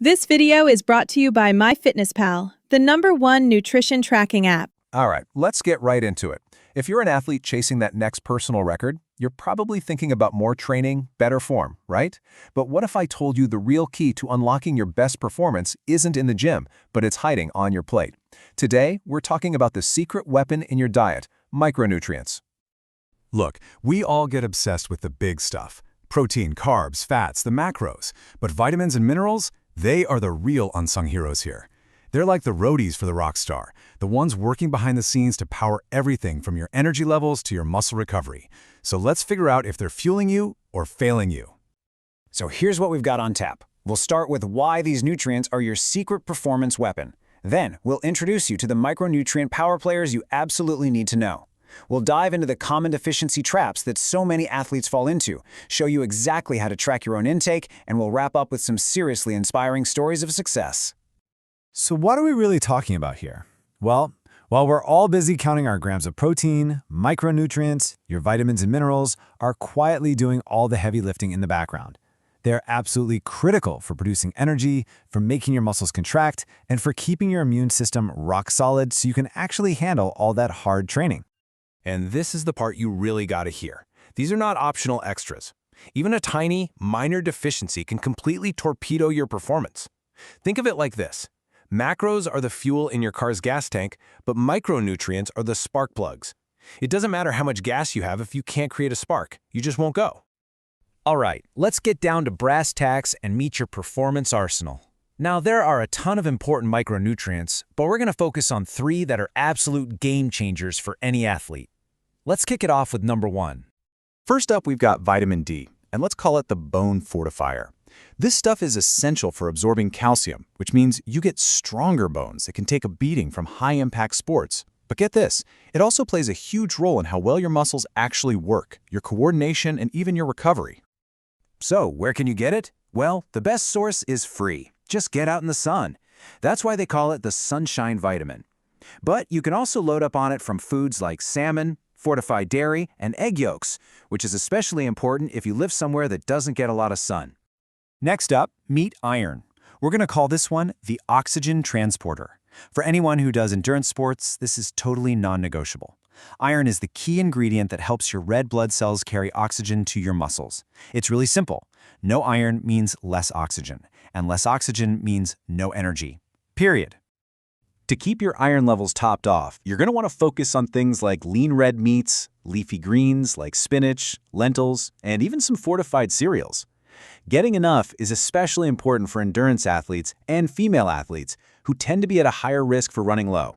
This video is brought to you by MyFitnessPal, the #1 nutrition tracking app. All right, let's get right into it. If you're an athlete chasing that next personal record, you're probably thinking about more training, better form, right? But what if I told you the real key to unlocking your best performance isn't in the gym, but it's hiding on your plate? Today, we're talking about the secret weapon in your diet, micronutrients. Look, we all get obsessed with the big stuff. Protein, carbs, fats, the macros. But vitamins and minerals, they are the real unsung heroes here. They're like the roadies for the rock star, the ones working behind the scenes to power everything from your energy levels to your muscle recovery. So let's figure out if they're fueling you or failing you. So here's what we've got on tap. We'll start with why these nutrients are your secret performance weapon. Then, we'll introduce you to the micronutrient power players you absolutely need to know. We'll dive into the common deficiency traps that so many athletes fall into, show you exactly how to track your own intake, and we'll wrap up with some seriously inspiring stories of success. So what are we really talking about here? Well, while we're all busy counting our grams of protein, micronutrients, your vitamins and minerals are quietly doing all the heavy lifting in the background. They're absolutely critical for producing energy, for making your muscles contract, and for keeping your immune system rock solid so you can actually handle all that hard training. And this is the part you really gotta hear. These are not optional extras. Even a tiny, minor deficiency can completely torpedo your performance. Think of it like this. Macros are the fuel in your car's gas tank, but micronutrients are the spark plugs. It doesn't matter how much gas you have if you can't create a spark. You just won't go. All right, let's get down to brass tacks and meet your performance arsenal. Now, there are a ton of important micronutrients, but we're going to focus on 3 that are absolute game changers for any athlete. Let's kick it off with number 1. First up, we've got vitamin D, and let's call it the bone fortifier. This stuff is essential for absorbing calcium, which means you get stronger bones that can take a beating from high-impact sports. But get this, it also plays a huge role in how well your muscles actually work, your coordination, and even your recovery. So, where can you get it? Well, the best source is free. Just get out in the sun. That's why they call it the sunshine vitamin. But you can also load up on it from foods like salmon, fortified dairy, and egg yolks, which is especially important if you live somewhere that doesn't get a lot of sun. Next up, meet iron. We're going to call this one the oxygen transporter. For anyone who does endurance sports, this is totally non-negotiable. Iron is the key ingredient that helps your red blood cells carry oxygen to your muscles. It's really simple. No iron means less oxygen, and less oxygen means no energy. Period. To keep your iron levels topped off, you're going to want to focus on things like lean red meats, leafy greens like spinach, lentils, and even some fortified cereals. Getting enough is especially important for endurance athletes and female athletes who tend to be at a higher risk for running low.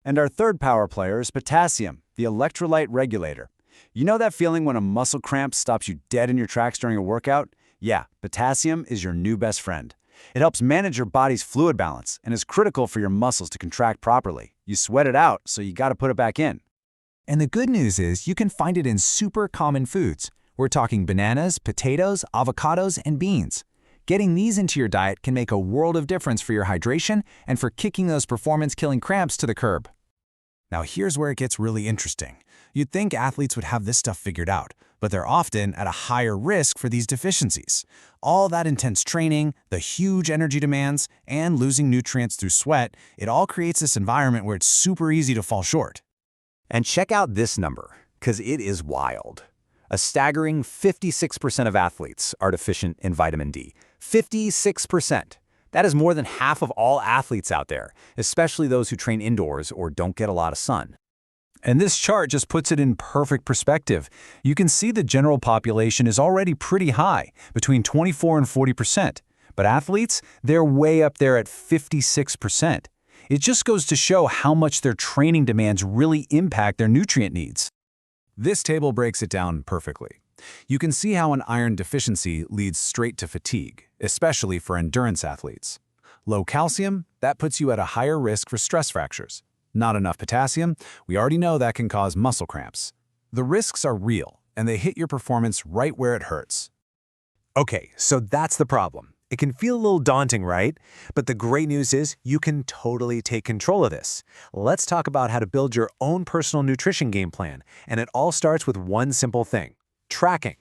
And our third power player is potassium, the electrolyte regulator. You know that feeling when a muscle cramp stops you dead in your tracks during a workout? Yeah, potassium is your new best friend. It helps manage your body's fluid balance and is critical for your muscles to contract properly. You sweat it out, so you gotta put it back in. And the good news is you can find it in super common foods. We're talking bananas, potatoes, avocados, and beans. Getting these into your diet can make a world of difference for your hydration and for kicking those performance-killing cramps to the curb. Now here's where it gets really interesting. You'd think athletes would have this stuff figured out, but they're often at a higher risk for these deficiencies. All that intense training, the huge energy demands, and losing nutrients through sweat, it all creates this environment where it's super easy to fall short. And check out this number, because it is wild. A staggering 56% of athletes are deficient in vitamin D. 56%. That is more than half of all athletes out there, especially those who train indoors or don't get a lot of sun. And this chart just puts it in perfect perspective. You can see the general population is already pretty high, between 24 and 40%. But athletes, they're way up there at 56%. It just goes to show how much their training demands really impact their nutrient needs. This table breaks it down perfectly. You can see how an iron deficiency leads straight to fatigue, especially for endurance athletes. Low calcium, that puts you at a higher risk for stress fractures. Not enough potassium, we already know that can cause muscle cramps. The risks are real, and they hit your performance right where it hurts. Okay, so that's the problem. It can feel a little daunting, right? But the great news is you can totally take control of this. Let's talk about how to build your own personal nutrition game plan, and it all starts with one simple thing: tracking.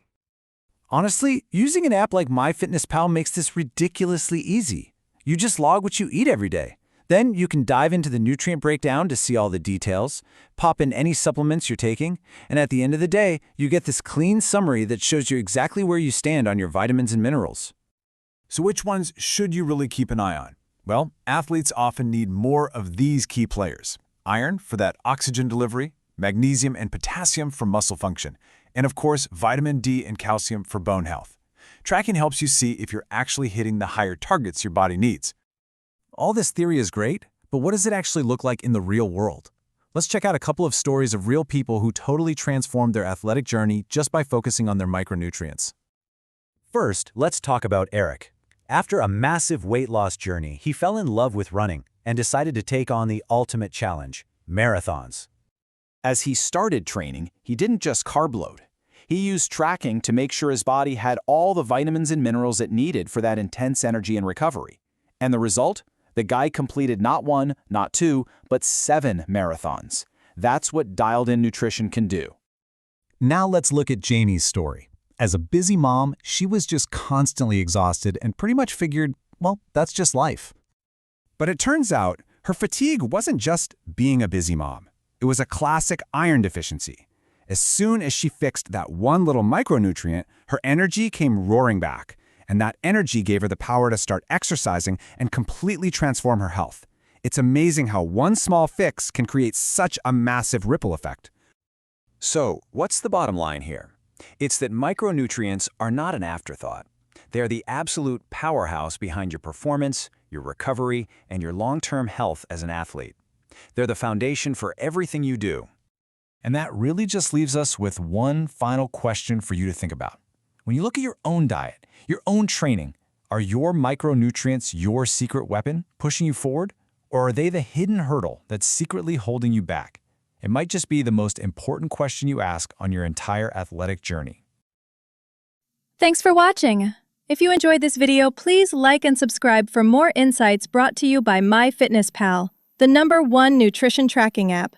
Honestly, using an app like MyFitnessPal makes this ridiculously easy. You just log what you eat every day. Then you can dive into the nutrient breakdown to see all the details, pop in any supplements you're taking, and at the end of the day, you get this clean summary that shows you exactly where you stand on your vitamins and minerals. So which ones should you really keep an eye on? Well, athletes often need more of these key players. Iron for that oxygen delivery, magnesium and potassium for muscle function, and of course, vitamin D and calcium for bone health. Tracking helps you see if you're actually hitting the higher targets your body needs. All this theory is great, but what does it actually look like in the real world? Let's check out a couple of stories of real people who totally transformed their athletic journey just by focusing on their micronutrients. First, let's talk about Eric. After a massive weight loss journey, he fell in love with running and decided to take on the ultimate challenge, marathons. As he started training, he didn't just carb load. He used tracking to make sure his body had all the vitamins and minerals it needed for that intense energy and recovery. And the result? The guy completed not 1, not 2, but 7 marathons. That's what dialed-in nutrition can do. Now let's look at Jamie's story. As a busy mom, she was just constantly exhausted and pretty much figured, well, that's just life. But it turns out her fatigue wasn't just being a busy mom. It was a classic iron deficiency. As soon as she fixed that one little micronutrient, her energy came roaring back. And that energy gave her the power to start exercising and completely transform her health. It's amazing how one small fix can create such a massive ripple effect. So, what's the bottom line here? It's that micronutrients are not an afterthought. They're the absolute powerhouse behind your performance, your recovery, and your long-term health as an athlete. They're the foundation for everything you do. And that really just leaves us with one final question for you to think about. When you look at your own diet, your own training, are your micronutrients your secret weapon pushing you forward? Or are they the hidden hurdle that's secretly holding you back? It might just be the most important question you ask on your entire athletic journey. Thanks for watching. If you enjoyed this video, please like and subscribe for more insights brought to you by MyFitnessPal, the #1 nutrition tracking app.